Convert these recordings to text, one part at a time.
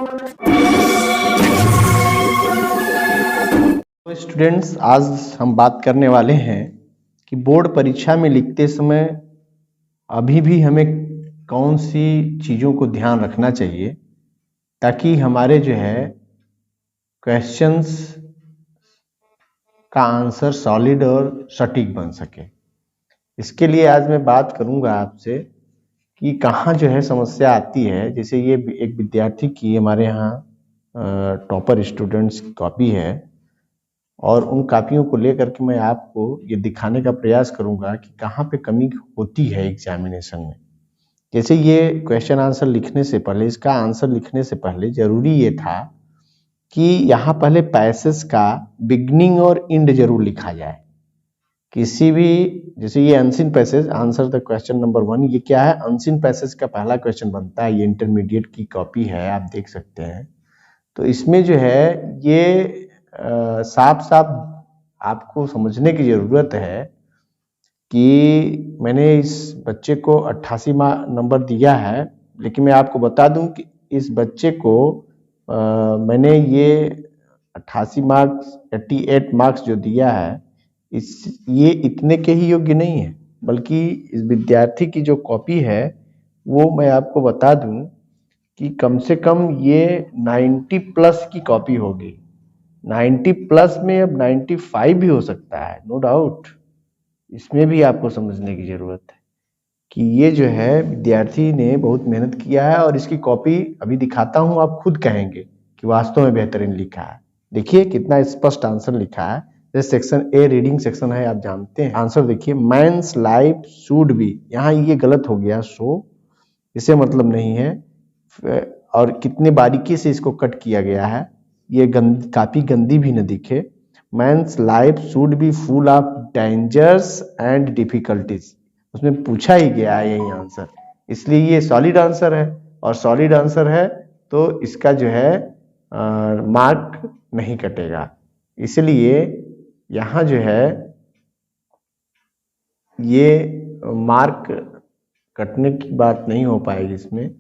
तो स्टूडेंट्स, आज हम बात करने वाले हैं कि बोर्ड परीक्षा में लिखते समय अभी भी हमें कौन सी चीज़ों को ध्यान रखना चाहिए ताकि हमारे जो है क्वेश्चंस का आंसर सॉलिड और सटीक बन सके। इसके लिए आज मैं बात करूंगा आपसे कि कहाँ जो है समस्या आती है। जैसे ये एक विद्यार्थी की हमारे यहाँ टॉपर स्टूडेंट्स की कॉपी है और उन कापियों को लेकर के मैं आपको ये दिखाने का प्रयास करूंगा कि कहाँ पे कमी होती है एग्जामिनेशन में। जैसे ये क्वेश्चन आंसर लिखने से पहले, इसका आंसर लिखने से पहले जरूरी ये था कि यहाँ पहले पैसेज का बिगनिंग और एंड जरूर लिखा जाए। किसी भी, जैसे ये unseen passage, answer the question number 1, ये क्या है? अनसीन पैसेज का पहला क्वेश्चन बनता है। ये इंटरमीडिएट की कॉपी है, आप देख सकते हैं। तो इसमें जो है ये साफ साफ आपको समझने की जरूरत है कि मैंने इस बच्चे को 88 नंबर दिया है, लेकिन मैं आपको बता दूं कि इस बच्चे को मैंने ये 88 मार्क्स, 88 मार्क्स जो दिया है, ये इतने के ही योग्य नहीं है, बल्कि इस विद्यार्थी की जो कॉपी है वो मैं आपको बता दूं कि कम से कम ये 90 प्लस की कॉपी होगी। 90 प्लस में अब 95 भी हो सकता है, नो डाउट। इसमें भी आपको समझने की जरूरत है कि ये जो है विद्यार्थी ने बहुत मेहनत किया है और इसकी कॉपी अभी दिखाता हूं, आप खुद कहेंगे कि वास्तव में बेहतरीन लिखा है। देखिए कितना स्पष्ट आंसर लिखा है। जैसे सेक्शन ए रीडिंग सेक्शन है, आप जानते हैं। आंसर देखिए, मैंस लाइफ शुड बी, यहाँ ये गलत हो गया, सो इसे मतलब नहीं है। और कितने बारीकी से इसको कट किया गया है, ये काफी गंदी भी न दिखे। Men's life should be full of dangers and difficulties, उसमें पूछा ही गया है यही आंसर, इसलिए ये सॉलिड आंसर है। और सॉलिड आंसर है तो इसका जो है मार्क नहीं कटेगा। इसलिए यहाँ जो है ये मार्क कटने की बात नहीं हो पाएगी इसमें,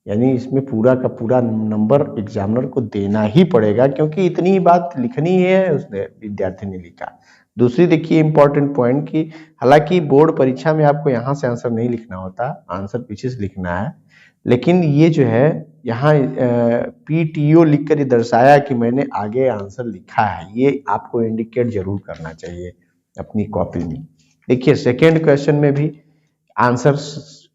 यानी इसमें पूरा का पूरा नंबर एग्जामिनर को देना ही पड़ेगा, क्योंकि इतनी ही बात लिखनी है उसने, विद्यार्थी ने लिखा। दूसरी देखिए इंपॉर्टेंट पॉइंट कि हालांकि बोर्ड परीक्षा में आपको यहाँ से आंसर नहीं लिखना होता, आंसर पीछे से लिखना है, लेकिन ये जो है यहाँ PTO लिखकर ये दर्शाया कि मैंने आगे आंसर लिखा है, ये आपको इंडिकेट जरूर करना चाहिए अपनी कॉपी में। देखिए सेकेंड क्वेश्चन में भी आंसर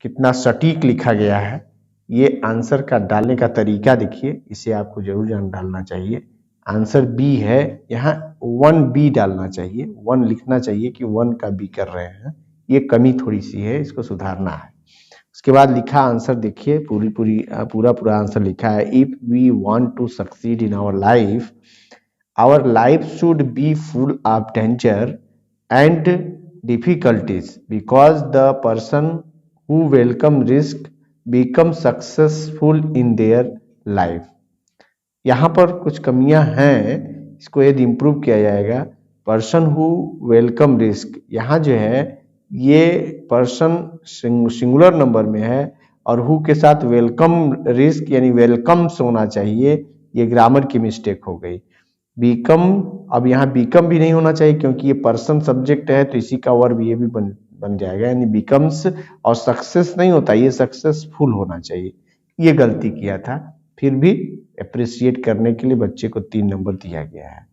कितना सटीक लिखा गया है। ये आंसर का डालने का तरीका देखिए, इसे आपको जरूर जान डालना चाहिए। आंसर बी है, यहाँ 1B डालना चाहिए, 1 लिखना चाहिए कि 1 का B कर रहे हैं, ये कमी थोड़ी सी है, इसको सुधारना है। उसके बाद लिखा आंसर देखिए, पूरा आंसर लिखा है। If we want to succeed in our life should be full of danger and difficulties because the person who welcome risk become successful in their life. यहाँ पर कुछ कमियां हैं, इसको यदि इम्प्रूव किया जाएगा। पर्सन हु वेलकम रिस्क, यहाँ जो है ये पर्सन सिंगुलर नंबर में है और हु के साथ वेलकम रिस्क यानी वेलकम्स होना चाहिए, ये ग्रामर की मिस्टेक हो गई। बीकम, अब यहाँ बीकम भी नहीं होना चाहिए क्योंकि ये पर्सन सब्जेक्ट है, तो इसी का वर्ब ये भी बन जाएगा, यानी बिकम्स। और सक्सेस नहीं होता, ये सक्सेसफुल होना चाहिए, ये गलती किया था। फिर भी अप्रिशिएट करने के लिए बच्चे को 3 नंबर दिया गया है।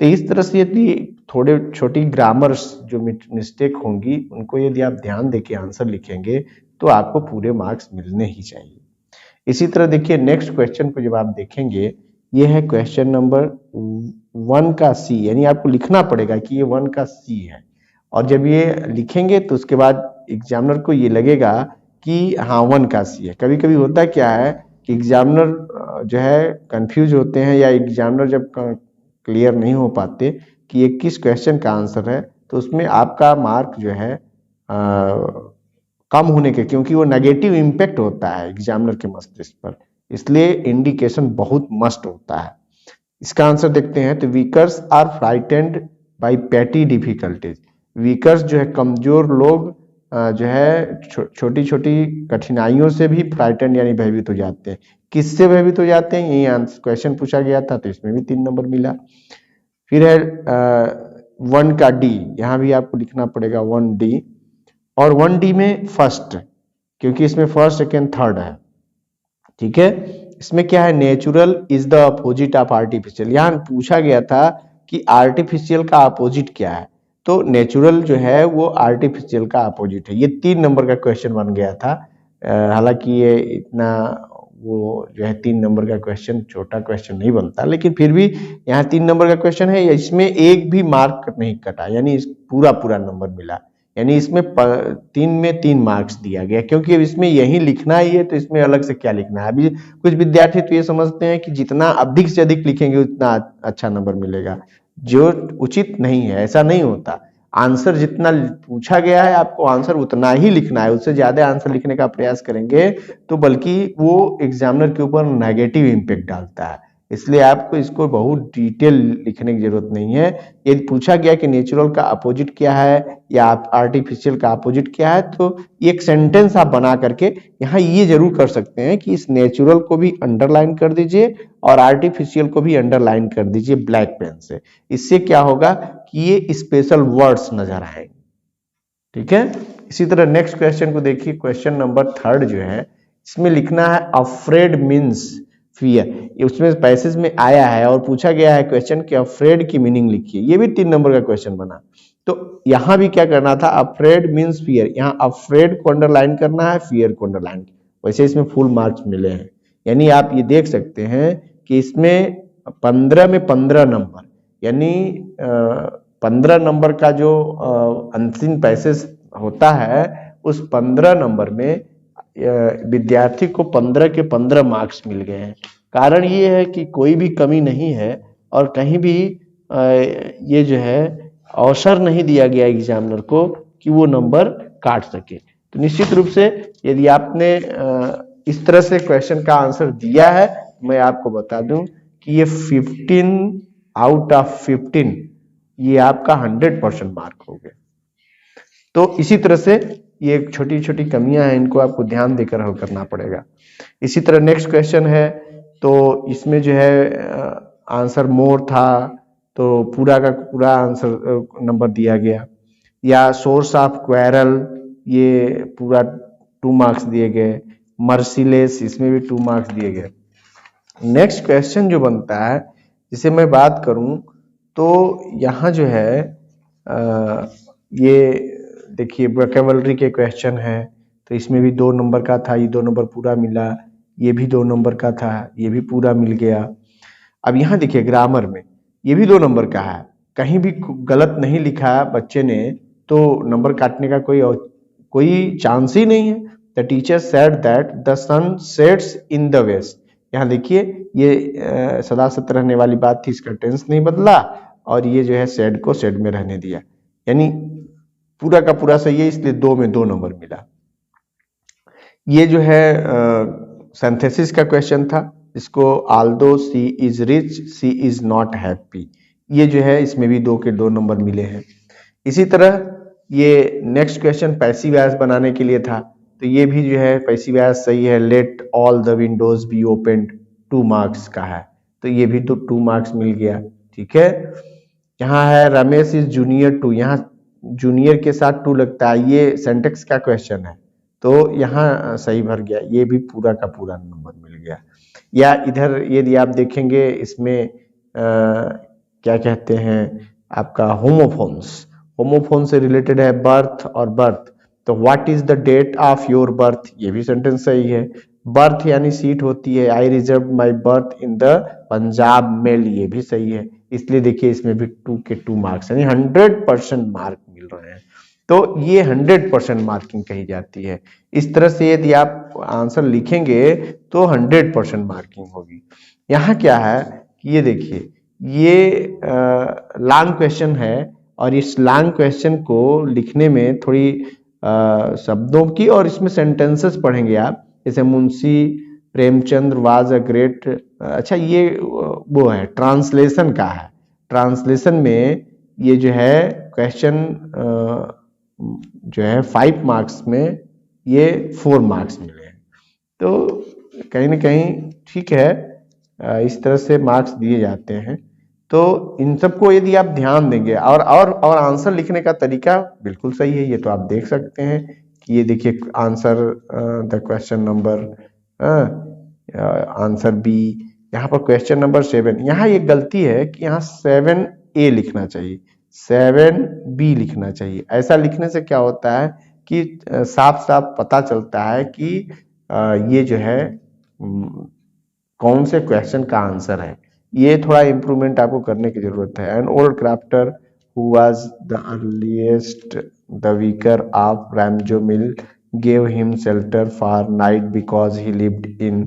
तो इस तरह से यदि थोड़े छोटी ग्रामर्स जो मिस्टेक होंगी उनको यदि आप ध्यान देके आंसर लिखेंगे तो आपको पूरे मार्क्स मिलने ही चाहिए। इसी तरह देखिए नेक्स्ट क्वेश्चन को जब आप देखेंगे, ये है क्वेश्चन नंबर 1 का C, यानी आपको लिखना पड़ेगा कि ये 1 का C है। और जब ये लिखेंगे तो उसके बाद एग्जामिनर को ये लगेगा कि हाँ 1 का C है। कभी कभी होता क्या है कि एग्जामिनर जो है कंफ्यूज होते हैं, या एग्जामिनर जब क्लियर नहीं हो पाते कि ये किस क्वेश्चन का आंसर है, तो उसमें आपका मार्क जो है कम होने के, क्योंकि वो नेगेटिव इम्पैक्ट होता है एग्जामिनर के मस्तिष्क पर, इसलिए इंडिकेशन बहुत मस्ट होता है। इसका आंसर देखते हैं, तो वीकर्स आर फ्राइटेंड बाय पेटी डिफिकल्टीज। वीकर्स जो है कमजोर लोग जो है छोटी छोटी कठिनाइयों से भी फ्राइटेंड यानी भयभीत हो जाते हैं। किससे भयभीत हो जाते हैं, यही आंसर क्वेश्चन पूछा गया था, तो इसमें भी 3 नंबर मिला। फिर है 1 का डी, यहाँ भी आपको लिखना पड़ेगा 1 डी, और 1 डी में फर्स्ट, क्योंकि इसमें फर्स्ट सेकेंड थर्ड है, ठीक है। इसमें क्या है, natural is the opposite of artificial. यहाँ पूछा गया था कि आर्टिफिशियल का अपोजिट क्या है, तो नेचुरल जो है वो आर्टिफिशियल का अपोजिट है। ये 3 नंबर का क्वेश्चन बन गया था। हालांकि ये इतना वो जो है 3 नंबर का क्वेश्चन छोटा क्वेश्चन नहीं बनता, लेकिन फिर भी यहाँ 3 नंबर का क्वेश्चन है, इसमें एक भी मार्क नहीं कटा, यानी पूरा पूरा नंबर मिला, यानी इसमें 3 में 3 मार्क्स दिया गया, क्योंकि अब इसमें यही लिखना ही है, तो इसमें अलग से क्या लिखना है। अभी कुछ विद्यार्थी तो ये समझते हैं कि जितना अधिक से अधिक लिखेंगे उतना अच्छा नंबर मिलेगा, जो उचित नहीं है। ऐसा नहीं होता, आंसर जितना पूछा गया है आपको आंसर उतना ही लिखना है। उससे ज्यादा आंसर लिखने का प्रयास करेंगे तो बल्कि वो एग्जामिनर के ऊपर नेगेटिव इम्पैक्ट डालता है। इसलिए आपको इसको बहुत डिटेल लिखने की जरूरत नहीं है। यदि पूछा गया कि नेचुरल का अपोजिट क्या है या आर्टिफिशियल का अपोजिट क्या है, तो एक सेंटेंस आप बना करके यहाँ ये जरूर कर सकते हैं कि इस नेचुरल को भी अंडरलाइन कर दीजिए और आर्टिफिशियल को भी अंडरलाइन कर दीजिए ब्लैक पेन से। इससे क्या होगा कि ये स्पेशल वर्ड्स नजर आएंगे, ठीक है। इसी तरह नेक्स्ट क्वेश्चन को देखिए, क्वेश्चन नंबर 3 जो है, इसमें लिखना है अफ्रेड मीन्स फियर। उसमें पैसेज में आया है और पूछा गया है क्वेश्चन कि अफ्रेड की मीनिंग लिखिए। ये भी 3 नंबर का क्वेश्चन बना, तो यहां भी क्या करना था, अफ्रेड मीन्स फियर। यहाँ अफ्रेड को अंडरलाइन करना है, फियर को अंडरलाइन। वैसे इसमें फुल मार्क्स मिले हैं, यानी आप ये देख सकते हैं कि इसमें 15 में 15 नंबर, यानी 15 नंबर का जो अंतिम पैसेज होता है, उस 15 नंबर में विद्यार्थी को 15 के 15 मार्क्स मिल गए हैं। कारण ये है कि कोई भी कमी नहीं है और कहीं भी ये जो है अवसर नहीं दिया गया एग्जामिनर को कि वो नंबर काट सके। तो निश्चित रूप से यदि आपने इस तरह से क्वेश्चन का आंसर दिया है, मैं आपको बता दूं कि ये 15 आउट ऑफ 15 ये आपका 100% मार्क हो गए। तो इसी तरह से ये छोटी छोटी कमियां हैं, इनको आपको ध्यान देकर हल करना पड़ेगा। इसी तरह नेक्स्ट क्वेश्चन है, तो इसमें जो है आंसर मोर था, तो पूरा का पूरा आंसर नंबर दिया गया। या सोर्स ऑफ क्वेरल, ये पूरा 2 मार्क्स दिए गए। मर्सीलेस, इसमें भी 2 मार्क्स दिए गए। नेक्स्ट क्वेश्चन जो बनता है, जिसे मैं बात करूं, तो यहाँ जो है ये देखिए वोकैबुलरी के क्वेश्चन है, तो इसमें भी 2 नंबर का था, ये 2 नंबर पूरा मिला। ये भी 2 नंबर का था, ये भी पूरा मिल गया। अब यहाँ देखिए ग्रामर में ये भी 2 नंबर का है, कहीं भी गलत नहीं लिखा बच्चे ने, तो नंबर काटने का कोई चांस ही नहीं है। The teacher said that the sun sets in the west. यहाँ देखिए ये सदा सत्य रहने वाली बात थी, इसका टेंस नहीं बदला और ये जो है सेड को सेड में रहने दिया, यानी पूरा का पूरा सही है, इसलिए 2 में 2 नंबर मिला। ये जो है सिंथेसिस का क्वेश्चन था, इसको although she is rich she is not happy, ये जो है इसमें भी 2 के 2 नंबर मिले हैं। इसी तरह ये नेक्स्ट क्वेश्चन पैसिव वॉइस बनाने के लिए था, तो ये भी जो है पैसिव वॉइस सही है। Let all the windows be opened, 2 marks का है, तो ये भी तो 2 मार्क्स मिल गया, ठीक है। यहाँ है रमेश इज जूनियर टू, यहाँ जूनियर के साथ 2 लगता है, ये सिंटेक्स का क्वेश्चन है, तो यहाँ सही भर गया, ये भी पूरा का पूरा नंबर मिल गया। या इधर यदि आप देखेंगे इसमें क्या कहते हैं आपका होमोफोन्स, होमोफोन से रिलेटेड है बर्थ और बर्थ, तो what is the date of your birth, ये भी सेंटेंस सही है। बर्थ यानी सीट होती है, I reserve my berth in the Punjab Mail, ये भी सही है। इसलिए देखिए इसमें भी 2 के 2 मार्क्स, यानी 100% मार्क मिल रहे हैं, तो ये 100% मार्किंग कही जाती है। इस तरह से यदि आप आंसर लिखेंगे तो 100% मार्किंग होगी। यहाँ क्या है कि ये देखिए ये लॉन्ग क्वेश्चन है और इस लॉन्ग क्वेश्चन को लिखने में थोड़ी शब्दों की और इसमें सेंटेंसेस पढ़ेंगे आप, जैसे Munshi Premchand was a great, अच्छा ये वो है ट्रांसलेशन का है। ट्रांसलेशन में ये जो है क्वेश्चन जो है 5 मार्क्स में ये 4 मार्क्स मिले हैं। तो कहीं ना कहीं ठीक है, इस तरह से मार्क्स दिए जाते हैं। तो इन सबको यदि आप ध्यान देंगे और आंसर लिखने का तरीका बिल्कुल सही है। ये तो आप देख सकते हैं कि ये देखिए answer the question number answer B, यहाँ पर क्वेश्चन नंबर 7, यहाँ ये गलती है कि यहाँ 7A लिखना चाहिए, 7B लिखना चाहिए। ऐसा लिखने से क्या होता है कि साफ साफ पता चलता है कि ये जो है कौन से क्वेश्चन का आंसर है। ये थोड़ा इम्प्रूवमेंट आपको करने की जरूरत है। An old crafter who was the earliest the weaver of Ramjo mill gave him shelter for night because he lived in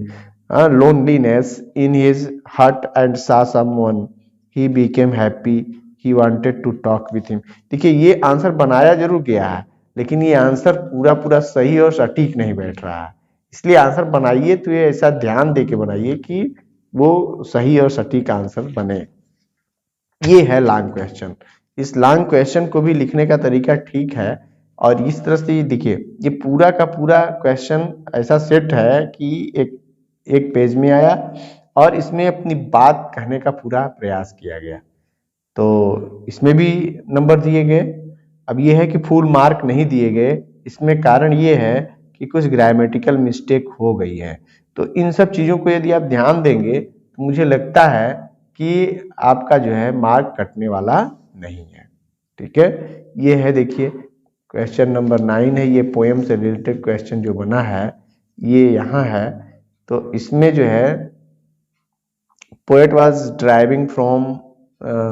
loneliness in his hut and saw someone. He became happy. He wanted to talk with him. देखिए ये answer बनाया जरूर गया है, लेकिन ये answer पूरा पूरा सही और सटीक नहीं बैठ रहा है। इसलिए आंसर बनाइए तो ये ऐसा ध्यान दे के बनाइए कि वो सही और सटीक आंसर बने। ये है लॉन्ग क्वेश्चन। इस लॉन्ग क्वेश्चन को भी लिखने का तरीका ठीक है, और इस तरह से ये देखिए ये पूरा का पूरा क्वेश्चन ऐसा सेट है कि एक पेज में आया और इसमें अपनी बात कहने का पूरा प्रयास किया गया, तो इसमें भी नंबर दिए गए। अब ये है कि फुल मार्क नहीं दिए गए, इसमें कारण ये है कि कुछ ग्रामेटिकल मिस्टेक हो गई है। तो इन सब चीज़ों को यदि आप ध्यान देंगे तो मुझे लगता है कि आपका जो है मार्क कटने वाला नहीं है। ठीक है, ये है देखिए क्वेश्चन नंबर 9 है, ये पोएम से रिलेटेड क्वेश्चन जो बना है ये यहाँ है। तो इसमें जो है poet was driving from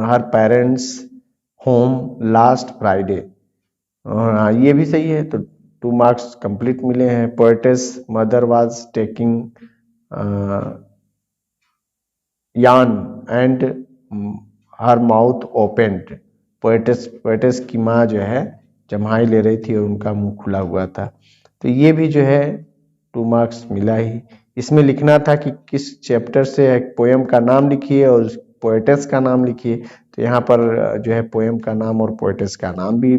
her parents home last Friday, ये भी सही है, तो 2 मार्क्स कंप्लीट मिले हैं। पोएटेस मदर वाज टेकिंग यान and her mouth opened, poetess की माँ जो है जम्हाई ले रही थी और उनका मुंह खुला हुआ था। तो ये भी जो है 2 मार्क्स मिला ही। इसमें लिखना था कि किस चैप्टर से एक पोएम का नाम लिखिए और उस पोएटेस का नाम लिखिए। तो यहाँ पर जो है पोएम का नाम और पोएटेस का नाम भी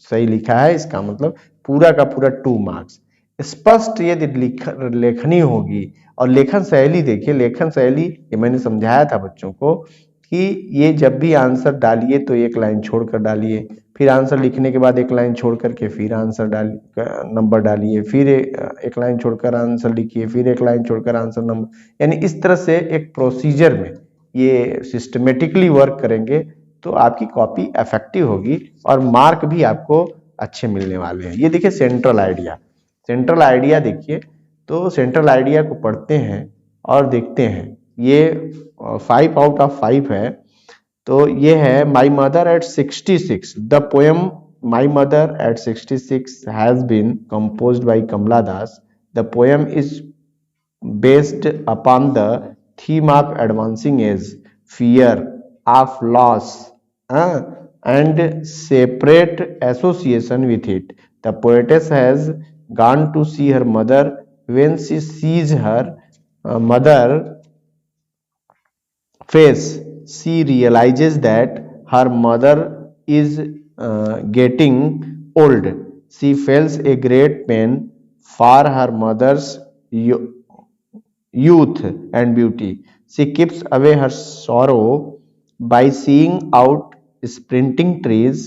सही लिखा है। इसका मतलब पूरा का पूरा 2 मार्क्स। स्पष्ट यदि लेखनी होगी, और लेखन शैली देखिए, लेखन शैली ये मैंने समझाया था बच्चों को कि ये जब भी आंसर डालिए तो एक लाइन छोड़कर डालिए, फिर आंसर लिखने के बाद एक लाइन छोड़ करके फिर आंसर नंबर डालिए, फिर एक लाइन छोड़कर आंसर लिखिए, फिर एक लाइन छोड़कर आंसर नंबर, यानी इस तरह से एक प्रोसीजर में ये सिस्टमेटिकली वर्क करेंगे तो आपकी कॉपी इफेक्टिव होगी और मार्क भी आपको अच्छे मिलने वाले हैं। ये देखिए सेंट्रल आइडिया, सेंट्रल आइडिया देखिए, तो सेंट्रल आइडिया को पढ़ते हैं और देखते हैं, ये 5 आउट ऑफ 5 है। तो ये है my mother at 66, the poem my mother at 66 has been composed by Kamala Das. The poem is based upon the theme of advancing age, fear of loss and separate association with it. The poetess has gone to see her mother. When she sees her mother face, she realizes that her mother is getting old. She feels a great pain for her mother's youth and beauty. She keeps away her sorrow by seeing out sprinting trees,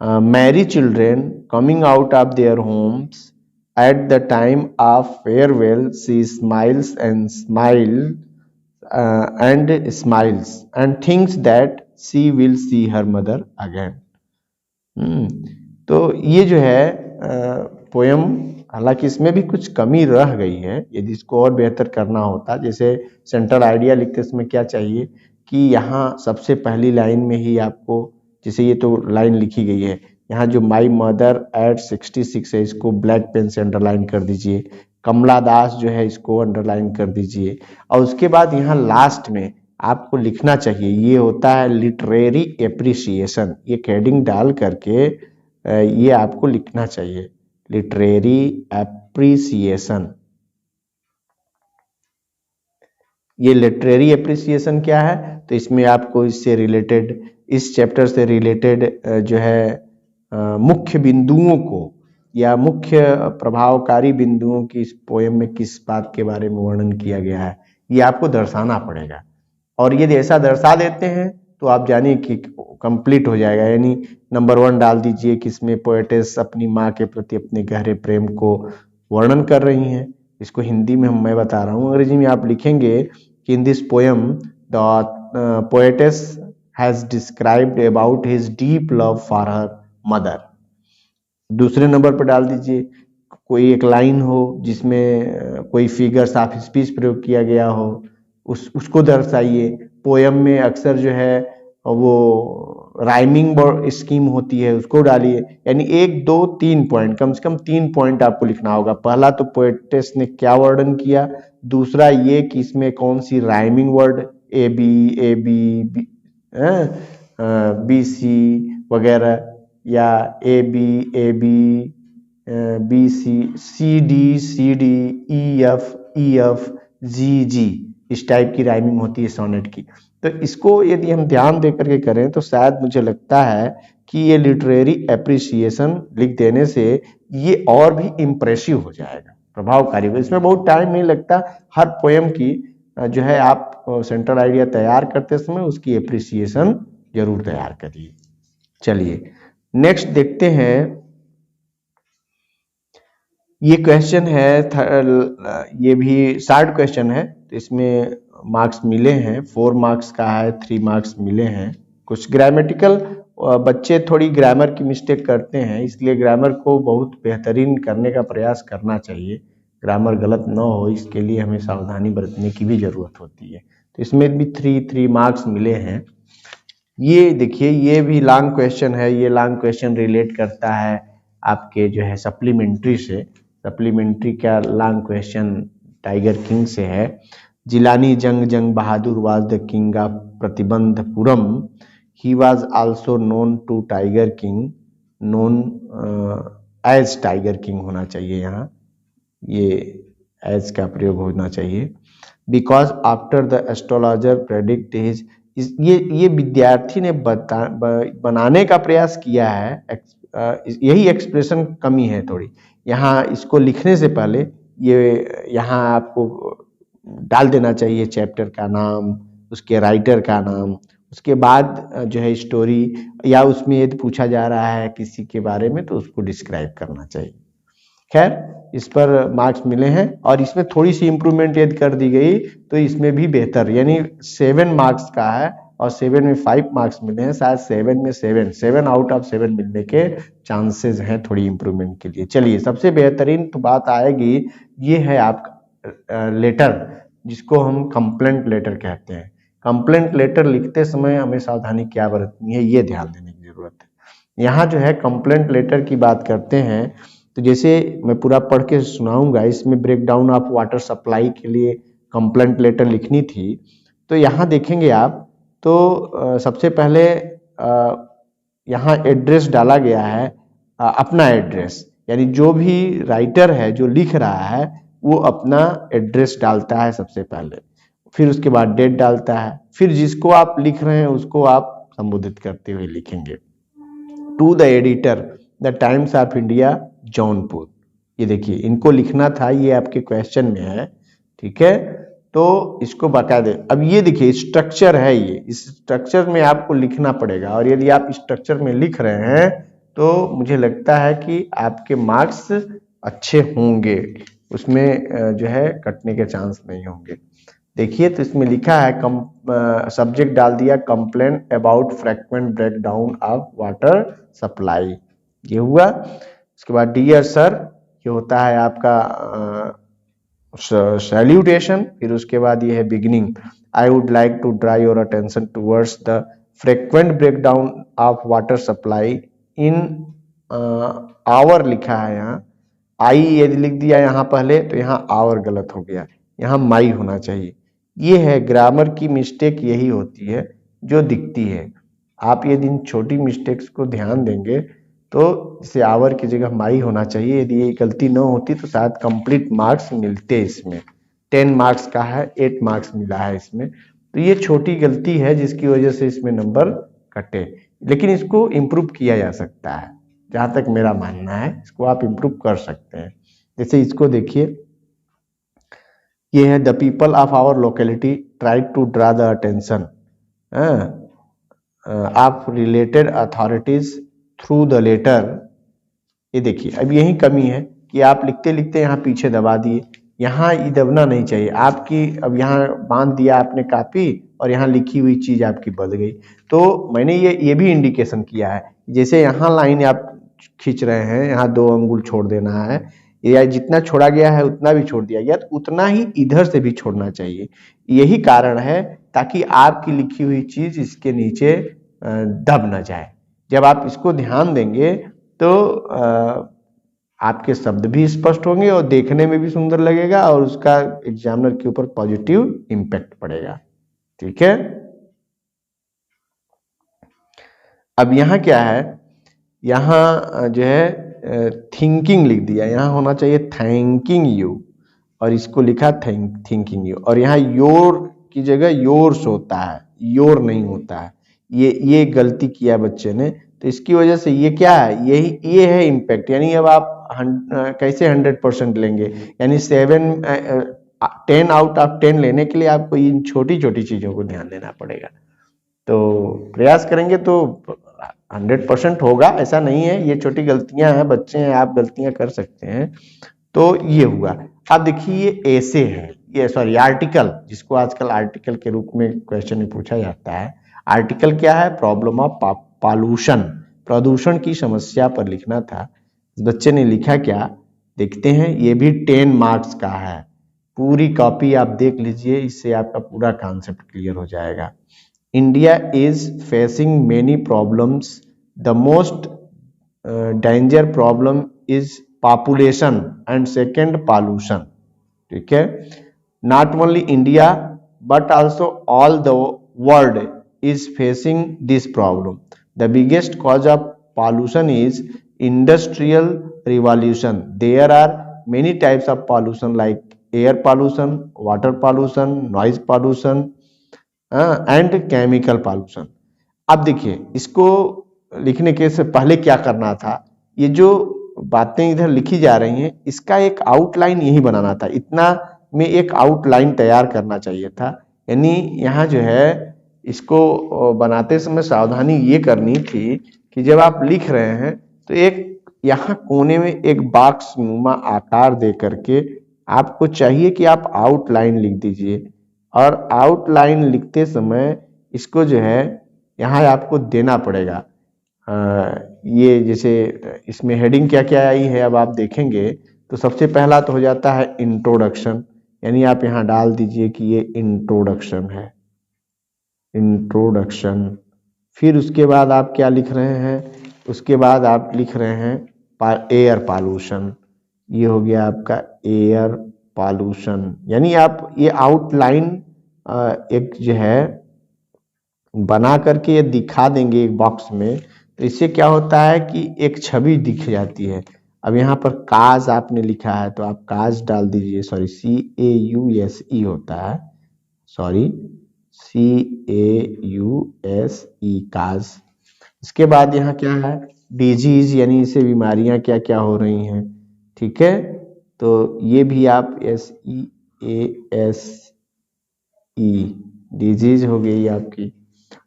merry children coming out of their homes. At the time of farewell, she smiles and smiles and thinks that she will see her mother again. तो ये जो है poem, हालांकि इसमें भी कुछ कमी रह गई है, यदि इसको और बेहतर करना होता, जैसे सेंट्रल आइडिया लिखते समय क्या चाहिए कि यहाँ सबसे पहली लाइन में ही आपको, जैसे ये तो लाइन लिखी गई है, यहाँ जो माई मदर एट 66 है इसको ब्लैक पेन से अंडरलाइन कर दीजिए, कमला दास जो है इसको अंडरलाइन कर दीजिए, और उसके बाद यहाँ लास्ट में आपको लिखना चाहिए, ये होता है लिटरेरी एप्रिसिएशन, ये हेडिंग डाल करके ये आपको लिखना चाहिए, लिटरेरी एप्रिसिएशन। ये लिटरेरी एप्रिसिएशन क्या है, तो इसमें आपको इससे रिलेटेड, इस चैप्टर से रिलेटेड जो है मुख्य बिंदुओं को या मुख्य प्रभावकारी बिंदुओं की इस पोयम में किस बात के बारे में वर्णन किया गया है, ये आपको दर्शाना पड़ेगा। और यदि ऐसा दर्शा देते हैं तो आप जानिए कि कंप्लीट हो जाएगा। यानी नंबर 1 डाल दीजिए कि इसमें पोएटेस अपनी माँ के प्रति अपने गहरे प्रेम को वर्णन कर रही हैं। इसको हिंदी में मैं बता रहा हूँ, अंग्रेजी में आप लिखेंगे कि in this poem the poetess has described about his deep love for her mother. दूसरे नंबर पर डाल दीजिए कोई एक लाइन हो जिसमें कोई फिगर्स ऑफ स्पीच प्रयोग किया गया हो, उसको दर्शाइए। पोयम में अक्सर जो है वो राइमिंग स्कीम होती है, उसको डालिए। यानी 1 2 3 पॉइंट, कम से कम 3 पॉइंट आपको लिखना होगा। पहला तो पोएटेस ने क्या वर्णन किया, दूसरा ये कि इसमें कौन सी rhyming word A B C वगैरह, या A B C D E F G, इस टाइप की राइमिंग होती है सोनेट की। तो इसको यदि हम ध्यान दे करके करें तो शायद मुझे लगता है कि ये लिटरेरी एप्रिसिएशन लिख देने से ये और भी इम्प्रेसिव हो जाएगा, प्रभावकारी। इसमें बहुत टाइम नहीं लगता। हर पोयम की जो है आप सेंट्रल आइडिया तैयार करते समय उसकी एप्रिसिएशन जरूर तैयार करिए। चलिए नेक्स्ट देखते हैं। ये क्वेश्चन है, ये भी शार्ट क्वेश्चन है, तो इसमें मार्क्स मिले हैं, 4 मार्क्स का है, 3 मार्क्स मिले हैं। कुछ ग्रामेटिकल, बच्चे थोड़ी ग्रामर की मिस्टेक करते हैं, इसलिए ग्रामर को बहुत बेहतरीन करने का प्रयास करना चाहिए। ग्रामर गलत ना हो इसके लिए हमें सावधानी बरतने की भी जरूरत होती है। तो इसमें भी 3 मार्क्स मिले हैं। ये देखिए, ये भी लॉन्ग क्वेश्चन है। ये लॉन्ग क्वेश्चन रिलेट करता है आपके जो है सप्लीमेंट्री से। सप्लीमेंट्री का लॉन्ग क्वेश्चन टाइगर किंग से है। Jilani Jung Bahadur was the king of Pratibandapuram. He was also known to tiger king, known as tiger king होना चाहिए, यहाँ ये एज का प्रयोग होना चाहिए। Because after the astrologer predict his, ये विद्यार्थी ने बनाने का प्रयास किया है। यही एक्सप्रेशन कमी है थोड़ी यहाँ। इसको लिखने से पहले ये यहाँ आपको डाल देना चाहिए चैप्टर का नाम, उसके राइटर का नाम, उसके बाद जो है स्टोरी, या उसमें यदि पूछा जा रहा है किसी के बारे में तो उसको डिस्क्राइब करना चाहिए। खैर, इस पर मार्क्स मिले हैं और इसमें थोड़ी सी इम्प्रूवमेंट यदि कर दी गई तो इसमें भी बेहतर, यानी 7 मार्क्स का है और 7 में 5 मार्क्स मिले हैं। शायद 7 में 7 आउट ऑफ 7 मिलने के चांसेस हैं थोड़ी इम्प्रूवमेंट के लिए। चलिए, सबसे बेहतरीन तो बात आएगी, ये है आपका लेटर, जिसको हम कंप्लेंट लेटर कहते हैं। कंप्लेंट लेटर लिखते समय हमें सावधानी क्या बरतनी है, ये ध्यान देने की जरूरत है। यहाँ जो है कंप्लेंट लेटर की बात करते हैं, तो जैसे मैं पूरा पढ़ के सुनाऊंगा। इसमें ब्रेकडाउन ऑफ वाटर सप्लाई के लिए कंप्लेंट लेटर लिखनी थी। तो यहाँ देखेंगे आप, तो सबसे पहले यहाँ एड्रेस डाला गया है, अपना एड्रेस, यानी जो भी राइटर है जो लिख रहा है वो अपना एड्रेस डालता है सबसे पहले, फिर उसके बाद डेट डालता है, फिर जिसको आप लिख रहे हैं उसको आप संबोधित करते हुए लिखेंगे। To the editor, the Times of India, Jaunpur. ये देखिए, इनको लिखना था, ये आपके क्वेश्चन में है, ठीक है। तो इसको बाकायदे, अब ये देखिए स्ट्रक्चर है, ये इस स्ट्रक्चर में आपको लिखना पड़ेगा। और यदि आप स्ट्रक्चर में लिख रहे हैं तो मुझे लगता है कि आपके मार्क्स अच्छे होंगे, उसमें जो है कटने के चांस नहीं होंगे। देखिए, तो इसमें लिखा है सब्जेक्ट डाल दिया complain about frequent breakdown of water supply, ये हुआ। उसके बाद डियर सर, ये होता है आपका सैल्यूटेशन। फिर उसके बाद ये है beginning, I would like to draw your attention towards the frequent breakdown of water supply in our लिखा है, यहाँ आई यदि लिख दिया यहाँ पहले तो यहाँ आवर गलत हो गया, यहाँ माई होना चाहिए। ये है ग्रामर की मिस्टेक, यही होती है जो दिखती है। आप यदि इन छोटी मिस्टेक्स को ध्यान देंगे तो इसे आवर की जगह माई होना चाहिए। यदि ये गलती न होती तो शायद कंप्लीट मार्क्स मिलते। इसमें 10 मार्क्स का है, 8 मार्क्स मिला है इसमें। तो ये छोटी गलती है जिसकी वजह से इसमें नंबर कटे, लेकिन इसको इम्प्रूव किया जा सकता है। जहां तक मेरा मानना है इसको आप इम्प्रूव कर सकते हैं। जैसे इसको देखिए, ये है the people of our locality try to draw the attention of related authorities through the letter. ये देखिए, अब यही कमी है कि आप लिखते लिखते यहाँ पीछे दबा दिए, यहाँ ये दबना नहीं चाहिए आपकी। अब यहाँ बांध दिया आपने कापी और यहाँ लिखी हुई चीज आपकी बदल गई। तो मैंने ये भी इंडिकेशन किया है, जैसे यहाँ लाइन आप खींच रहे हैं, यहाँ 2 अंगुल छोड़ देना है, या जितना छोड़ा गया है उतना भी छोड़ दिया गया, तो उतना ही इधर से भी छोड़ना चाहिए। यही कारण है ताकि आपकी लिखी हुई चीज इसके नीचे दब न जाए। जब आप इसको ध्यान देंगे तो आपके शब्द भी स्पष्ट होंगे और देखने में भी सुंदर लगेगा और उसका एग्जामिनर के ऊपर पॉजिटिव इम्पैक्ट पड़ेगा। ठीक है, अब यहाँ क्या है, यहाँ जो है थिंकिंग लिख दिया, यहाँ होना चाहिए थैंकिंग यू और इसको लिखा थिंकिंग यू, और यहाँ योर की जगह योर्स होता है, योर नहीं होता है। ये गलती किया बच्चे ने, तो इसकी वजह से ये क्या है, ये है इम्पैक्ट। यानी अब आप कैसे 100% लेंगे, यानी 10 आउट ऑफ 10 लेने के लिए आपको इन छोटी छोटी चीजों को ध्यान देना पड़ेगा। तो प्रयास करेंगे तो 100% होगा, ऐसा नहीं है। ये छोटी गलतियां हैं, बच्चे हैं, आप गलतियां कर सकते हैं। तो ये हुआ। अब देखिए ये ऐसे है, ये सॉरी आर्टिकल, जिसको आजकल आर्टिकल के रूप में क्वेश्चन में पूछा जाता है। आर्टिकल क्या है, प्रॉब्लम ऑफ पॉल्यूशन, प्रदूषण की समस्या पर लिखना था। बच्चे ने लिखा क्या, देखते हैं। ये भी 10 मार्क्स का है, पूरी कॉपी आप देख लीजिए, इससे आपका पूरा कॉन्सेप्ट क्लियर हो जाएगा। India is facing many problems, the most danger problem is population and second pollution. ठीक है, not only India but also all the world is facing this problem. The biggest cause of pollution is industrial revolution. There are many types of pollution like air pollution, water pollution, noise pollution and chemical pollution. अब देखिए, इसको लिखने के से पहले क्या करना था, ये जो बातें इधर लिखी जा रही हैं इसका एक आउटलाइन यही बनाना था, इतना में एक आउटलाइन तैयार करना चाहिए था। यानी यहाँ जो है इसको बनाते समय सावधानी ये करनी थी कि जब आप लिख रहे हैं तो एक यहाँ कोने में एक बॉक्स नुमा आकार दे करके आपको चाहिए कि आप आउटलाइन लिख दीजिए, और आउटलाइन लिखते समय इसको जो है यहाँ आपको देना पड़ेगा। ये जैसे इसमें हेडिंग क्या क्या आई है अब आप देखेंगे तो सबसे पहला तो हो जाता है इंट्रोडक्शन, यानी आप यहाँ डाल दीजिए कि ये इंट्रोडक्शन है, इंट्रोडक्शन। फिर उसके बाद आप क्या लिख रहे हैं, उसके बाद आप लिख रहे हैं एयर पॉल्यूशन, ये हो गया आपका एयर पॉल्यूशन। यानी आप ये आउटलाइन एक जो है बना करके ये दिखा देंगे एक बॉक्स में, तो इससे क्या होता है कि एक छवि दिख जाती है। अब यहाँ पर काज आपने लिखा है तो आप काज डाल दीजिए, सॉरी CAUSE होता है, सॉरी CAUSE काज। इसके बाद यहाँ क्या है, डिजीज, यानी इससे बीमारियां क्या क्या हो रही हैं। ठीक है, तो ये भी आप SEASE डिजीज हो गई आपकी।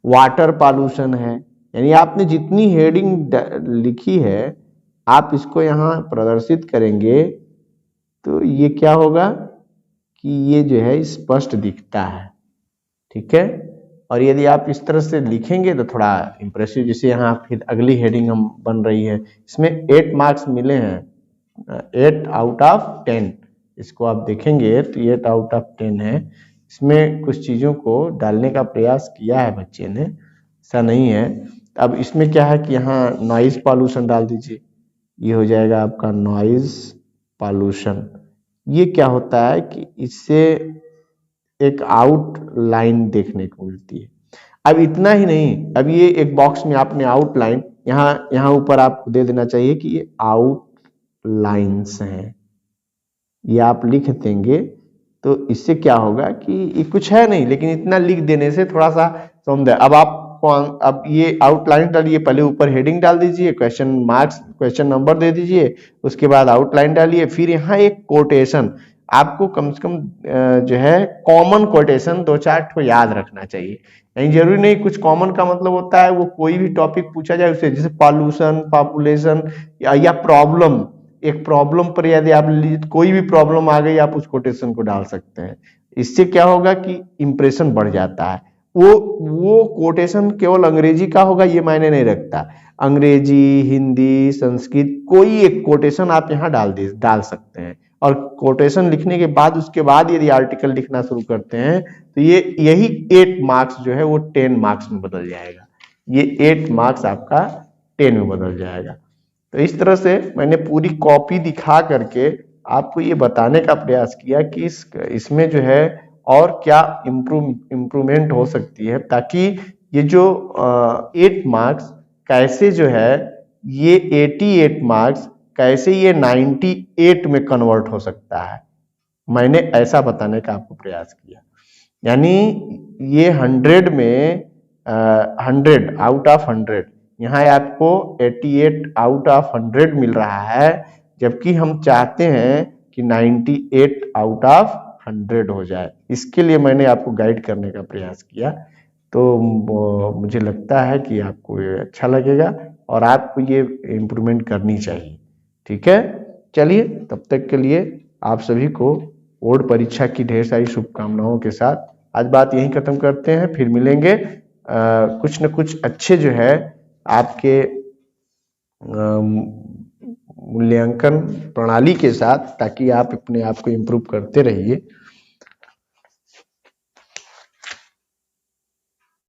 वाटर पॉल्यूशन है, यानी आपने जितनी हेडिंग लिखी है आप इसको यहाँ प्रदर्शित करेंगे तो ये क्या होगा कि ये जो है स्पष्ट दिखता है। ठीक है, और यदि आप इस तरह से लिखेंगे तो थोड़ा इंप्रेसिव, जैसे यहाँ फिर अगली हेडिंग हम बन रही है, इसमें 8 मार्क्स मिले हैं, 8 आउट ऑफ 10। इसको आप देखेंगे तो 8 आउट ऑफ 10 है। इसमें कुछ चीज़ों को डालने का प्रयास किया है बच्चे ने, ऐसा नहीं है। अब इसमें क्या है कि यहाँ नॉइज पॉल्यूशन डाल दीजिए, ये हो जाएगा आपका नॉइज पॉल्यूशन। ये क्या होता है कि इससे एक आउटलाइन देखने को मिलती है। अब इतना ही नहीं, अब ये एक बॉक्स में आपने आउटलाइन यहाँ ऊपर आपको दे देना चाहिए कि ये आउटलाइंस हैं, ये आप लिख देंगे तो इससे क्या होगा कि ये कुछ है नहीं, लेकिन इतना लिख देने से थोड़ा सा सौंदर्य। अब आप अब ये आउटलाइन डालिए, पहले ऊपर हेडिंग डाल दीजिए, क्वेश्चन मार्क्स क्वेश्चन नंबर दे दीजिए, उसके बाद आउटलाइन डालिए, फिर यहाँ एक कोटेशन आपको कम से कम जो है कॉमन कोटेशन 2-4 ठो याद रखना चाहिए। नहीं जरूरी नहीं, कुछ कॉमन का मतलब होता है वो कोई भी टॉपिक पूछा जाए उसे, जैसे पॉल्यूशन, पॉपुलेशन या प्रॉब्लम, एक प्रॉब्लम पर यदि आप कोई भी प्रॉब्लम आ गई आप उस कोटेशन को डाल सकते हैं। इससे क्या होगा कि इंप्रेशन बढ़ जाता है। वो कोटेशन केवल अंग्रेजी का होगा ये मायने नहीं रखता, अंग्रेजी, हिंदी, संस्कृत, कोई एक कोटेशन आप यहाँ डाल सकते हैं। और कोटेशन लिखने के बाद उसके बाद यदि आर्टिकल लिखना शुरू करते हैं तो ये यही 8 मार्क्स जो है वो 10 मार्क्स में बदल जाएगा। ये 8 मार्क्स आपका 10 में बदल जाएगा। तो इस तरह से मैंने पूरी कॉपी दिखा करके आपको ये बताने का प्रयास किया कि इसमें जो है और क्या इम्प्रूवमेंट हो सकती है, ताकि ये जो 8 मार्क्स कैसे जो है ये 88 मार्क्स कैसे ये 98 में कन्वर्ट हो सकता है, मैंने ऐसा बताने का आपको प्रयास किया। यानी ये 100 में 100 आउट ऑफ 100, यहाँ आपको 88 आउट ऑफ 100 मिल रहा है, जबकि हम चाहते हैं कि 98 आउट ऑफ 100 हो जाए। इसके लिए मैंने आपको गाइड करने का प्रयास किया। तो मुझे लगता है कि आपको ये अच्छा लगेगा और आपको ये इम्प्रूवमेंट करनी चाहिए। ठीक है, चलिए तब तक के लिए आप सभी को बोर्ड परीक्षा की ढेर सारी शुभकामनाओं के साथ आज बात यहीं खत्म करते हैं। फिर मिलेंगे कुछ न कुछ अच्छे जो है आपके मूल्यांकन प्रणाली के साथ, ताकि आप अपने आप को इम्प्रूव करते रहिए।